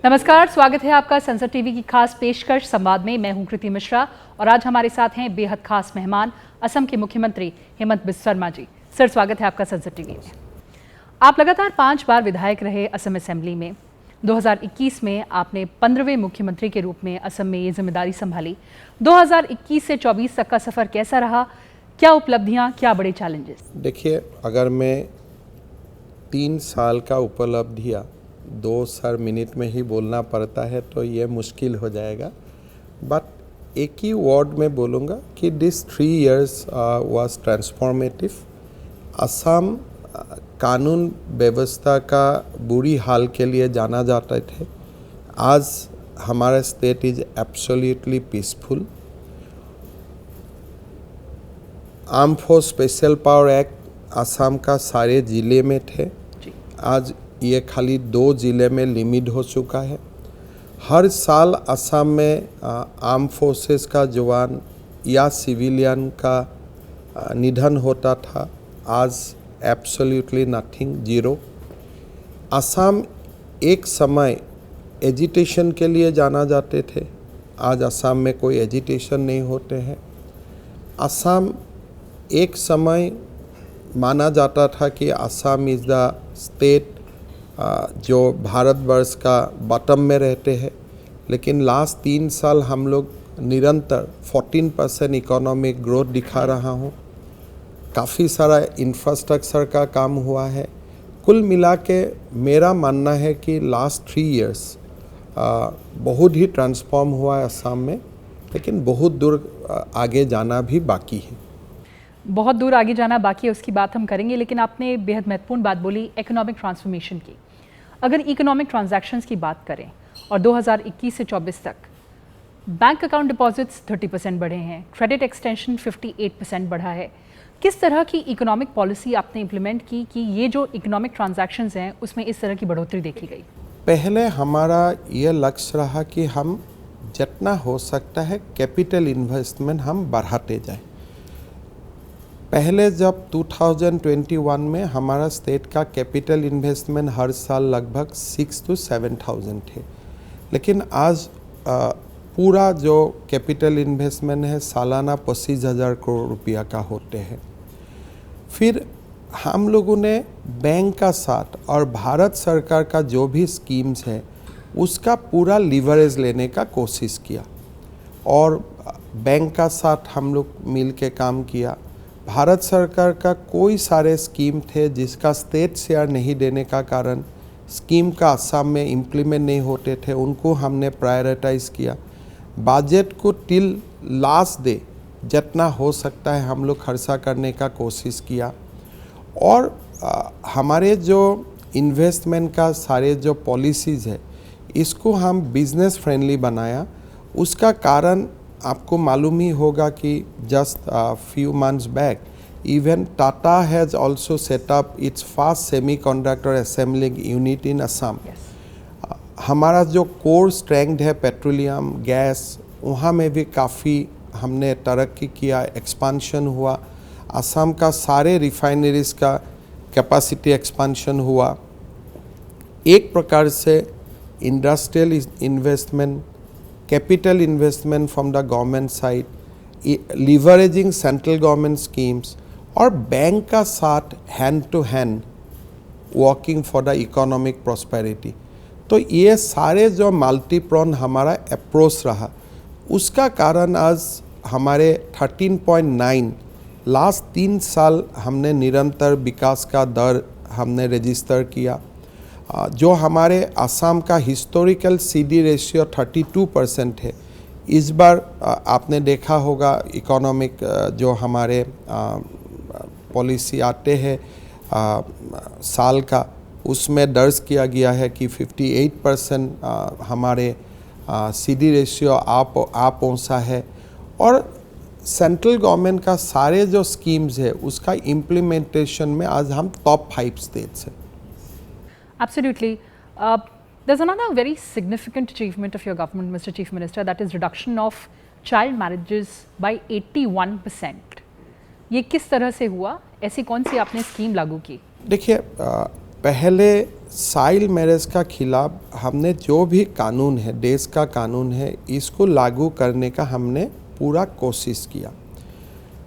नमस्कार, स्वागत है आपका संसद टीवी की खास पेशकश संवाद में। मैं हूं कृति मिश्रा और आज हमारे साथ हैं बेहद खास मेहमान असम के मुख्यमंत्री हेमंत बिस्वा शर्मा जी। सर, स्वागत है आपका संसद टीवी में। आप लगातार 5 बार विधायक रहे असम असेंबली में। 2021 में आपने 15वें मुख्यमंत्री के रूप में असम में ये जिम्मेदारी संभाली। 2021 से 24 तक का सफर कैसा रहा? क्या उपलब्धियां, क्या बड़े चैलेंजेस? देखिए, अगर मैं 3 साल का उपलब्धियाँ 2 मिनट में ही बोलना पड़ता है तो ये मुश्किल हो जाएगा, बट एक ही वर्ड में बोलूँगा कि this 3 years was transformative. Assam कानून व्यवस्था का बुरी हाल के लिए जाना जाता थे, आज हमारा state is absolutely peaceful. Arm force special power act Assam का सारे ज़िले में थे, आज ये खाली 2 ज़िले में लिमिट हो चुका है। हर साल असम में आर्म फोर्सेस का जवान या सिविलियन का निधन होता था, आज एब्सोल्युटली नथिंग, 0। असम एक समय एजिटेशन के लिए जाना जाते थे, आज असम में कोई एजिटेशन नहीं होते हैं। असम एक समय माना जाता था कि असम इज़ द स्टेट जो भारतवर्ष का बॉटम में रहते हैं, लेकिन लास्ट 3 साल हम लोग निरंतर 14% इकोनॉमिक ग्रोथ दिखा रहा हूँ। काफ़ी सारा इंफ्रास्ट्रक्चर का काम हुआ है। कुल मिला के मेरा मानना है कि लास्ट 3 years बहुत ही ट्रांसफॉर्म हुआ है असम में, लेकिन बहुत दूर आगे जाना भी बाकी है। बहुत दूर आगे जाना बाकी है, उसकी बात हम करेंगे, लेकिन आपने बेहद महत्वपूर्ण बात बोली इकोनॉमिक ट्रांसफॉर्मेशन की। अगर इकोनॉमिक ट्रांजैक्शंस की बात करें और 2021 से 24 तक बैंक अकाउंट डिपॉजिट्स 30% बढ़े हैं, क्रेडिट एक्सटेंशन 58% बढ़ा है, किस तरह की इकोनॉमिक पॉलिसी आपने इम्प्लीमेंट की कि ये जो इकोनॉमिक ट्रांजैक्शंस हैं उसमें इस तरह की बढ़ोतरी देखी गई? पहले हमारा ये लक्ष्य रहा कि हम जितना हो सकता है कैपिटल इन्वेस्टमेंट हम बढ़ाते जाएं। पहले जब 2021 में हमारा स्टेट का कैपिटल इन्वेस्टमेंट हर साल लगभग 6 to 7,000 थे, लेकिन आज पूरा जो कैपिटल इन्वेस्टमेंट है सालाना 25,000 करोड़ रुपया का होते हैं। फिर हम लोगों ने बैंक का साथ और भारत सरकार का जो भी स्कीम्स है उसका पूरा लीवरेज लेने का कोशिश किया और बैंक का साथ हम लोग मिल के काम किया। भारत सरकार का कोई सारे स्कीम थे जिसका स्टेट शेयर नहीं देने का कारण स्कीम का असम में इम्प्लीमेंट नहीं होते थे, उनको हमने प्रायोरिटाइज़ किया। बजट को टिल लास्ट डे जितना हो सकता है हम लोग खर्चा करने का कोशिश किया और हमारे जो इन्वेस्टमेंट का सारे जो पॉलिसीज़ है इसको हम बिजनेस फ्रेंडली बनाया। उसका कारण आपको मालूम ही होगा कि just few months back even Tata has also set up it's first semiconductor assembling unit in Assam. हमारा जो कोर स्ट्रेंथ है पेट्रोलियम गैस, वहाँ में भी काफ़ी हमने तरक्की किया, एक्सपांशन हुआ। असम का सारे रिफाइनरीज का कैपेसिटी एक्सपांशन हुआ। एक प्रकार से industrial investment, capital investment from the government side, leveraging central government schemes और बैंक का साथ hand to hand working for the economic prosperity। तो ये सारे जो मल्टीप्रॉन हमारा अप्रोच रहा, उसका कारण आज हमारे 13.9 लास्ट 3 साल हमने निरंतर विकास का दर हमने रजिस्टर किया। जो हमारे असम का हिस्टोरिकल CD रेशियो 32% है। इस बार आपने देखा होगा इकोनॉमिक जो हमारे पॉलिसी आते हैं साल का, उसमें दर्ज किया गया है कि 58% हमारे CD रेशियो आ पहुँचा है और सेंट्रल गवर्नमेंट का सारे जो स्कीम्स है उसका इम्प्लीमेंटेशन में आज हम टॉप 5 स्टेट्स हैं। Absolutely. There's another very significant achievement of your government, Mr. Chief Minister, that is reduction of child marriages by 81%. ये किस तरह से हुआ? ऐसी कौन सी आपने स्कीम लागू की? देखिए, पहले चाइल्ड मैरिज का खिलाफ हमने जो भी कानून है, देश का कानून है, इसको लागू करने का हमने पूरा कोशिश किया।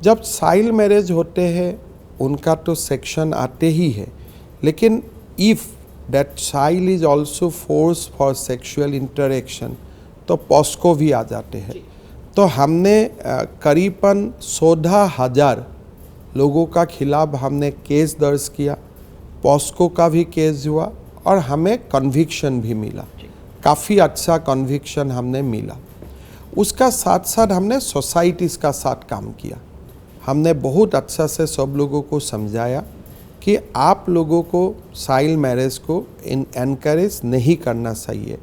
जब चाइल्ड मैरिज होते हैं उनका तो सेक्शन आते ही है, लेकिन if that child is also force for sexual interaction तो पॉस्को भी आ जाते हैं। तो हमने करीबन 14,000 लोगों का खिलाफ हमने केस दर्ज किया, पॉस्को का भी केस हुआ और हमें कन्विक्शन भी मिला। काफ़ी अच्छा कन्विक्शन हमने मिला। उसका साथ साथ हमने सोसाइटीज़ का साथ काम किया। हमने बहुत अच्छा से सब लोगों को समझाया कि आप लोगों को चाइल्ड मैरिज को एनकरेज नहीं करना चाहिए।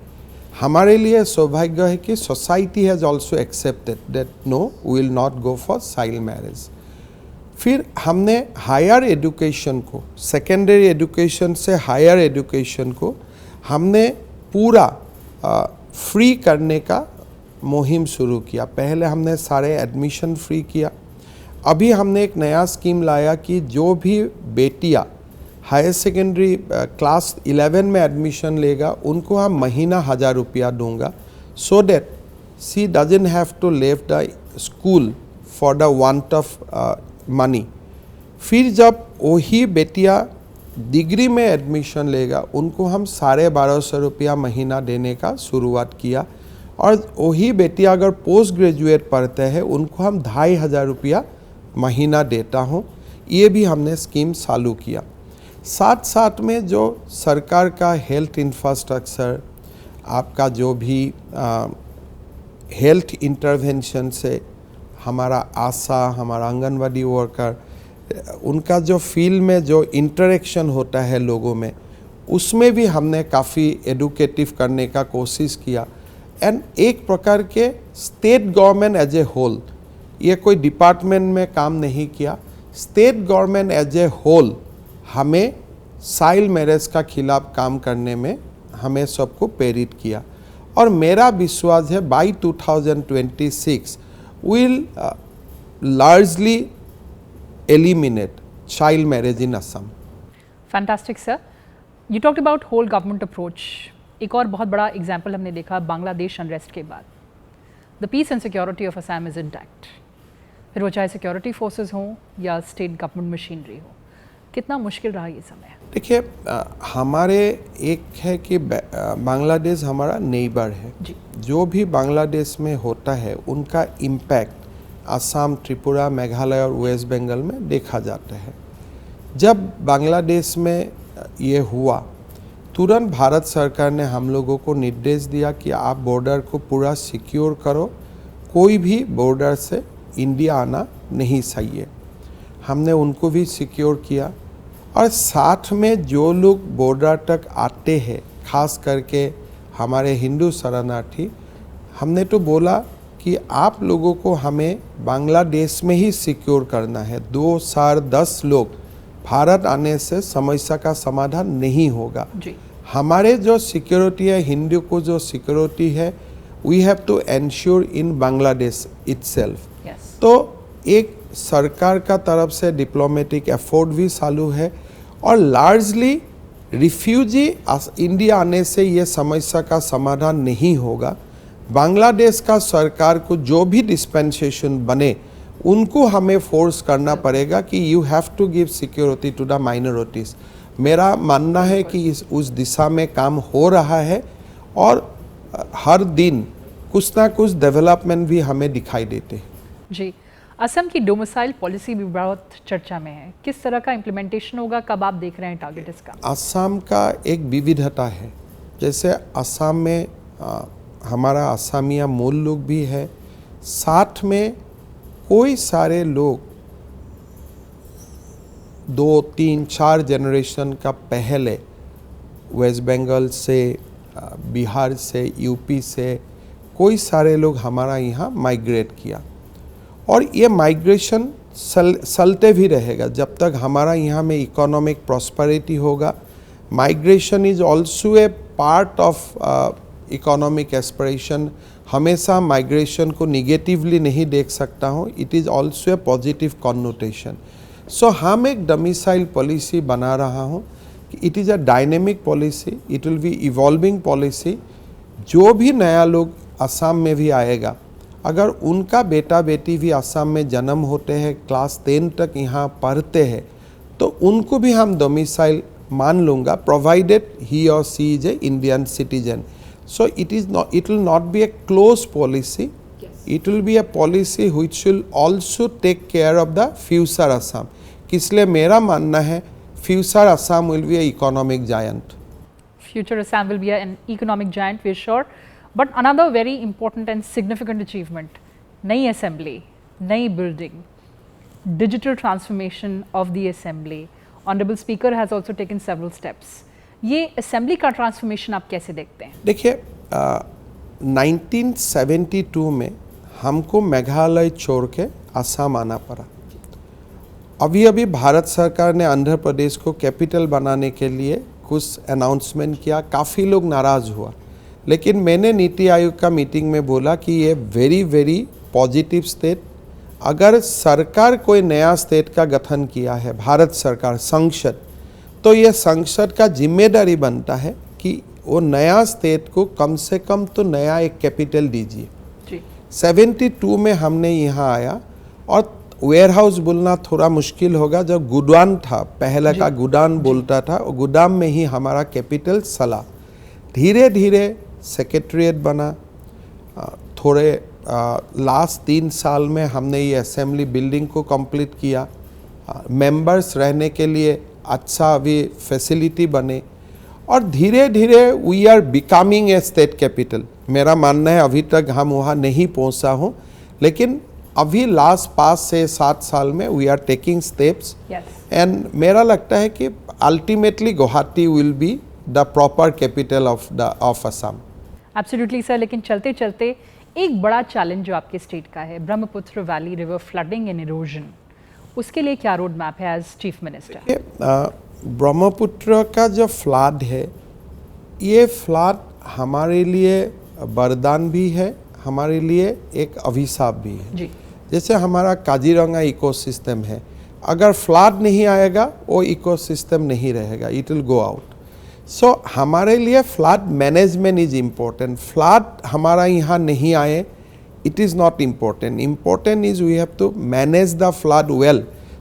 हमारे लिए सौभाग्य है कि society has also accepted that no we will not go for child marriage. फिर हमने हायर एजुकेशन को, सेकेंडरी एजुकेशन से हायर एजुकेशन को हमने पूरा फ्री करने का मुहिम शुरू किया। पहले हमने सारे एडमिशन फ्री किया। अभी हमने एक नया स्कीम लाया कि जो भी बेटियां हायर सेकेंडरी क्लास 11 में एडमिशन लेगा उनको हम महीना 1,000 रुपया दूंगा, so that she doesn't have to leave the school for the want of money. फिर जब वही बेटियां डिग्री में एडमिशन लेगा उनको हम 1250 रुपया महीना देने का शुरुआत किया, और वही बेटियां अगर पोस्ट ग्रेजुएट पढ़ते हैं उनको हम 2,500 रुपया महीना देता हूँ। ये भी हमने स्कीम चालू किया। साथ साथ में जो सरकार का हेल्थ इंफ्रास्ट्रक्चर, आपका जो भी हेल्थ इंटरवेंशन से हमारा आशा, हमारा आंगनवाड़ी वर्कर, उनका जो फील्ड में जो इंटरेक्शन होता है लोगों में, उसमें भी हमने काफ़ी एडुकेटिव करने का कोशिश किया। एंड एक प्रकार के state government as a whole, ये कोई डिपार्टमेंट में काम नहीं किया, state government as a whole हमें चाइल्ड मैरिज का खिलाफ काम करने में हमें सबको प्रेरित किया। और मेरा विश्वास है by 2026 will largely eliminate child marriage in Assam. Fantastic sir, you talked about whole government approach. एक और बहुत बड़ा एग्जाम्पल हमने देखा बांग्लादेश अनरेस्ट के बाद, the peace and security of Assam is intact. फिर वो चाहे सिक्योरिटी फोर्सेस हों या स्टेट गवर्नमेंट मशीनरी हो, कितना मुश्किल रहा ये समय? देखिए, हमारे एक है कि बांग्लादेश हमारा नेबर है जी। जो भी बांग्लादेश में होता है उनका इम्पैक्ट असम, त्रिपुरा, मेघालय और वेस्ट बंगाल में देखा जाता है। जब बांग्लादेश में ये हुआ, तुरंत भारत सरकार ने हम लोगों को निर्देश दिया कि आप बॉर्डर को पूरा सिक्योर करो, कोई भी बॉर्डर से इंडिया आना नहीं चाहिए। हमने उनको भी सिक्योर किया, और साथ में जो लोग बॉर्डर तक आते हैं, खास करके हमारे हिंदू शरणार्थी, हमने तो बोला कि आप लोगों को हमें बांग्लादेश में ही सिक्योर करना है। 2, 4, 10 लोग भारत आने से समस्या का समाधान नहीं होगा जी। हमारे जो सिक्योरिटी है, हिंदू को जो सिक्योरिटी है, we have to ensure in Bangladesh itself. तो एक सरकार का तरफ से डिप्लोमेटिक एफर्ट भी चालू है, और लार्जली रिफ्यूजी इंडिया आने से ये समस्या का समाधान नहीं होगा। बांग्लादेश का सरकार को जो भी डिस्पेंसेशन बने उनको हमें फोर्स करना पड़ेगा कि you have to give security to the minorities. मेरा मानना है कि उस दिशा में काम हो रहा है, और हर दिन कुछ ना कुछ डेवलपमेंट भी हमें दिखाई देते हैं। जी, असम की डोमिसाइल पॉलिसी भी बहुत चर्चा में है, किस तरह का इम्प्लीमेंटेशन होगा, कब आप देख रहे हैं टारगेट इसका? असम का एक विविधता है, जैसे असम में हमारा असमिया मूल लोग भी है, साथ में कोई सारे लोग 2, 3, 4 जनरेशन का पहले वेस्ट बंगाल से, बिहार से, यूपी से कोई सारे लोग हमारा यहाँ माइग्रेट किया, और ये माइग्रेशन चलते भी रहेगा जब तक हमारा यहाँ में इकोनॉमिक प्रॉस्पेरिटी होगा। Migration is also a part of economic aspiration. हमेशा माइग्रेशन को निगेटिवली नहीं देख सकता हूँ, it is also a positive connotation. So हम एक डोमिसाइल पॉलिसी बना रहा हूँ it is a dynamic policy, it will be evolving policy. जो भी नया लोग असम में भी आएगा, अगर उनका बेटा बेटी भी असम में जन्म होते हैं, क्लास 10 तक यहाँ पढ़ते हैं, तो उनको भी हम डोमिसाइल मान लूँगा, provided he or she is an Indian citizen. So it will not be a close policy, it will be a policy which will also take care of the future Assam. इसलिए मेरा मानना है future Assam will be a economic giant. Future Assam will be an economic giant, we are sure. But another very important and significant achievement, नई assembly, नई building, digital transformation of the assembly. Honorable Speaker has also taken several steps. ये assembly का transformation आप कैसे देखते हैं? देखिए 1972 में हमको मेघालय छोड़ के असम आना पड़ा। अभी भारत सरकार ने आंध्र प्रदेश को कैपिटल बनाने के लिए कुछ अनाउंसमेंट किया, काफ़ी लोग नाराज़ हुआ, लेकिन मैंने नीति आयोग का मीटिंग में बोला कि ये वेरी वेरी पॉजिटिव स्टेट। अगर सरकार कोई नया स्टेट का गठन किया है, भारत सरकार संसद, तो ये संसद का जिम्मेदारी बनता है कि वो नया स्टेट को कम से कम तो नया एक कैपिटल दीजिए। 72 में हमने यहाँ आया और वेयर हाउस बोलना थोड़ा मुश्किल होगा, जब गुडान था, पहले का गुडान बोलता था, और गुदाम में ही हमारा कैपिटल चला। धीरे धीरे सेक्रेटरीट बना, थोड़े लास्ट 3 साल में हमने ये असेंबली बिल्डिंग को कंप्लीट किया, मेंबर्स रहने के लिए अच्छा अभी फैसिलिटी बने, और धीरे धीरे we are becoming a state capital. मेरा मानना है अभी तक हम वहाँ नहीं पहुँचा हूँ, लेकिन अभी लास्ट 5 से 7 साल में we are taking steps, and मेरा लगता है कि ultimately Guwahati will be the proper capital of Assam. Absolutely sir, लेकिन चलते चलते एक बड़ा चैलेंज जो आपके स्टेट का है, Brahmaputra valley river flooding and erosion, उसके लिए क्या रोड मैप है एज चीफ मिनिस्टर? ब्रह्मपुत्र का जो फ्लड है, ये फ्लड हमारे लिए वरदान भी है, हमारे लिए एक अभिशाप भी है जी। जैसे हमारा काजीरंगा इकोसिस्टम है, अगर फ्लड नहीं आएगा वो इकोसिस्टम नहीं रहेगा, इट विल गो आउट। सो हमारे लिए flood management is important. Flood हमारा यहाँ नहीं आए, it is not important. Important is we have to manage the flood well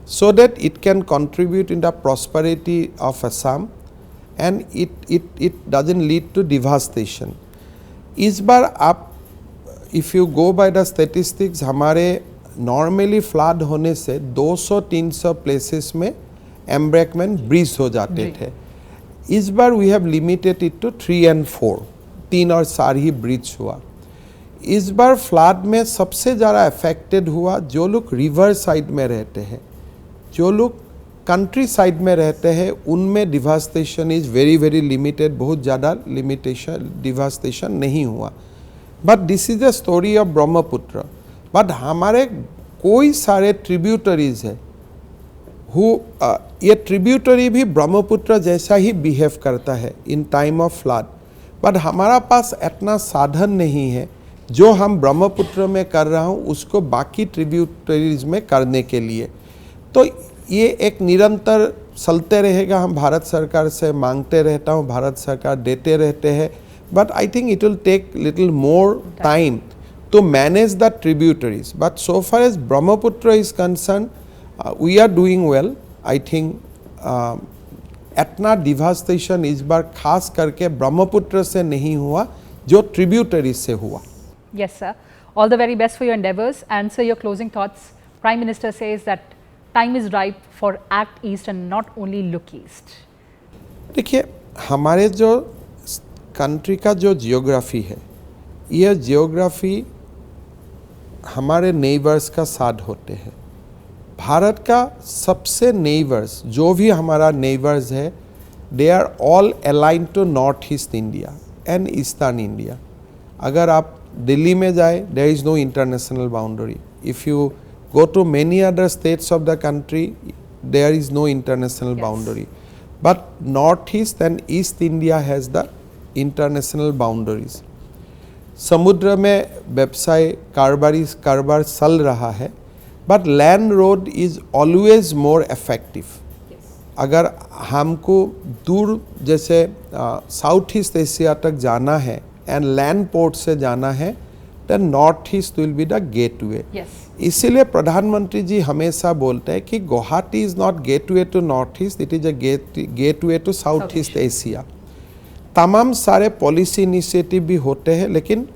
so that it can contribute in the prosperity of Assam and it doesn't lead to devastation. इस बार आप if you go by the statistics, हमारे normally flood होने से 200-300 places में embankment breach हो जाते थे। इस बार we have limited it to 3 and 4, 3 और 4 ही breach हुआ। इस बार फ्लड में सबसे ज़्यादा अफेक्टेड हुआ जो लोग रिवर साइड में रहते हैं, जो लोग कंट्री साइड में रहते हैं, उनमें devastation is very very limited, बहुत ज़्यादा लिमिटेशन डिवास्टेशन नहीं हुआ। But this is the story of Brahmaputra. But हमारे कोई सारे ट्रिब्यूटरीज है ये ट्रिब्यूटरी भी ब्रह्मपुत्र जैसा ही बिहेव करता है in time of flood, but हमारा पास इतना साधन नहीं है जो हम ब्रह्मपुत्र में कर रहा हूँ उसको बाकी ट्रिब्यूटरीज में करने के लिए। तो ये एक निरंतर चलते रहेगा, हम भारत सरकार से मांगते रहता हूँ, भारत सरकार देते रहते हैं, but I think it will take little more time to manage the tributaries. But so far as Brahmaputra is concern we are doing well. I think इतना डिवास्टेशन इस बार खास करके ब्रह्मपुत्र से नहीं हुआ जो ट्रिब्यूटरी से हुआ। Yes, sir. All the very best for your endeavors. And sir, your closing thoughts. Prime Minister says that time is ripe for act east and not only look east. देखिए हमारे जो कंट्री का जो geography है, यह geography हमारे neighbours का साथ होते हैं। भारत का सबसे नेबर्स जो भी हमारा नेबर्स है, they are all aligned to north east India and eastern India. अगर आप दिल्ली में जाए, there is no international boundary. If you go to many other states of the country, there is no international boundary. But Northeast and East India has the international boundaries. समुद्र में व्यवसाय कारोबार चल रहा है, but land road is always more effective. अगर हमको दूर जैसे साउथ ईस्ट एशिया तक जाना है एंड लैंड पोर्ट से जाना है, then north east will be the gateway. इसीलिए प्रधानमंत्री जी हमेशा बोलते हैं कि Guwahati is not gateway to north east, it is a gateway to south east Asia. तमाम सारे पॉलिसी इनिशिएटिव भी होते हैं, लेकिन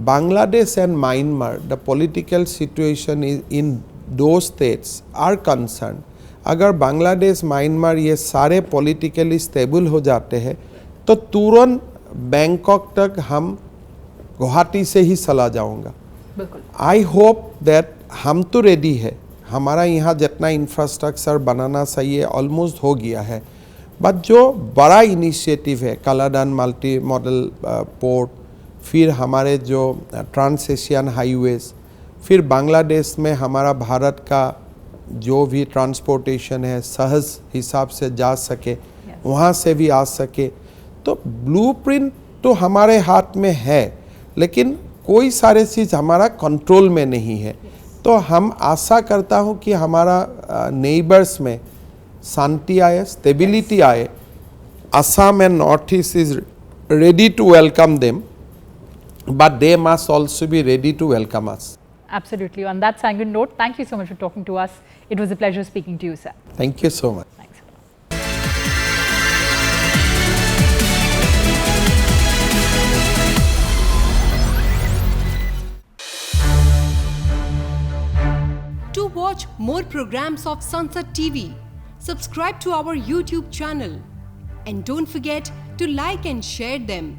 Bangladesh and Myanmar, the political situation in दो स्टेट्स आर कंसर्न। अगर बांग्लादेश म्यांमार ये सारे पॉलिटिकली स्टेबल हो जाते हैं तो तुरंत बैंकॉक तक हम गुवाहाटी से ही चला जाऊंगा। आई होप दैट हम तो रेडी है, हमारा यहाँ जितना इंफ्रास्ट्रक्चर बनाना चाहिए ऑलमोस्ट हो गया है, बट जो बड़ा इनिशिएटिव है कलादान मल्टी मॉडल पोर्ट, फिर हमारे जो ट्रांस एशियन हाईवेज, फिर बांग्लादेश में हमारा भारत का जो भी ट्रांसपोर्टेशन है सहज हिसाब से जा सके, वहाँ से भी आ सके, तो ब्लूप्रिंट तो हमारे हाथ में है, लेकिन कोई सारे चीज़ हमारा कंट्रोल में नहीं है। तो हम आशा करता हूँ कि हमारा नेबर्स में शांति आए, स्टेबिलिटी आए। Assam and north east is ready to welcome them, but they must also be ready to welcome us. Absolutely. On that sanguine note, thank you so much for talking to us. It was a pleasure speaking to you, sir. Thank you so much. Thanks. To watch more programs of Sunset TV, subscribe to our YouTube channel and don't forget to like and share them.